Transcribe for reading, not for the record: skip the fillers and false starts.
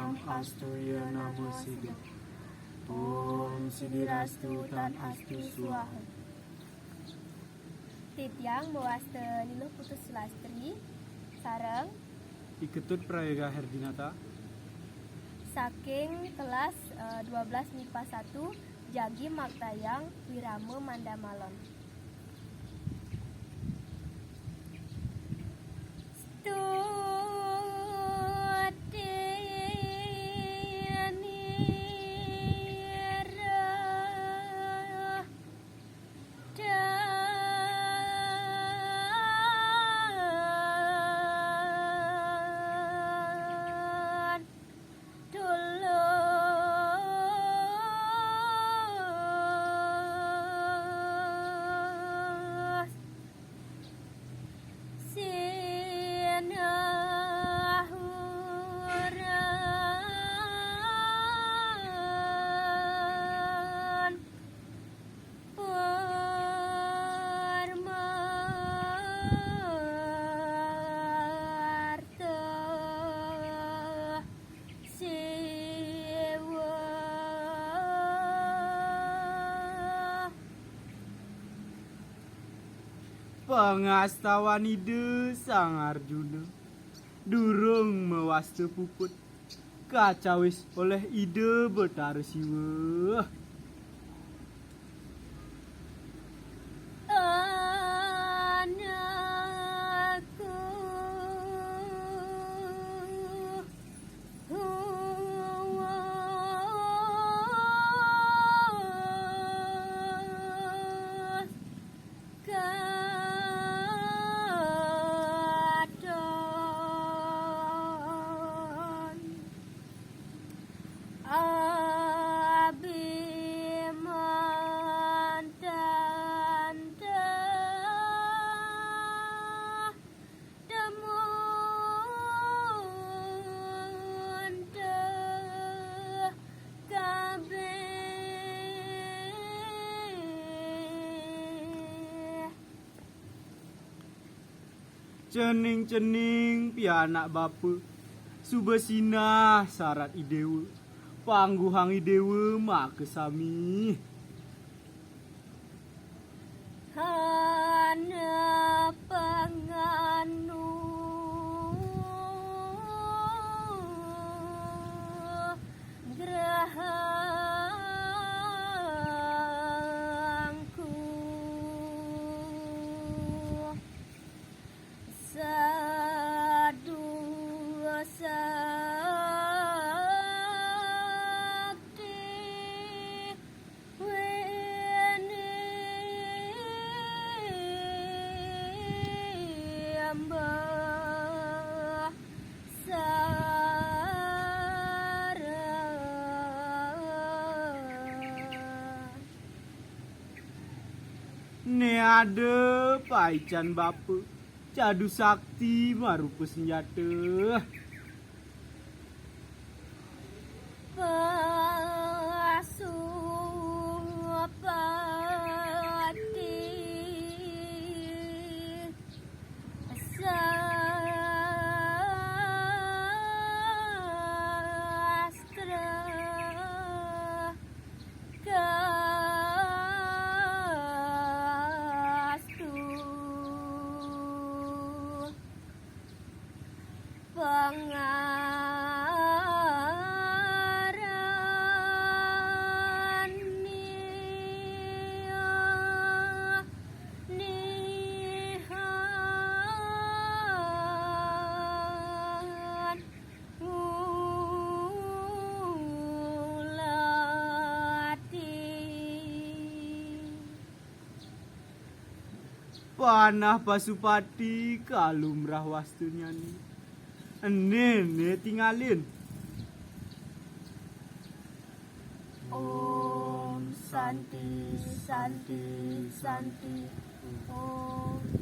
Sang Astuya Namo Siddhi. Om Siddhirastu Tan Astu Swaha. Tityang mewaste Niluh Putus Sulastri sareng Iketut Prayoga Herdinata saking kelas 12 MIPA 1 Jagi Maktayang Wirame Mandamalon. Pangastawan ide Sang Arjuna durung mewaste puput kacawis oleh ide Betara Siwa. Cening-cening pianak bapa subesina syarat idewe pangguhang idewe mak kesami Hana panganu grahangku sadu sakti wene amba ne ada paican bapa cadu sakti marupa senjata Pasupati sastra kastu panah Pasupati kalumrah wastunya nih nene tinggalin Om Santi Santi Santi Om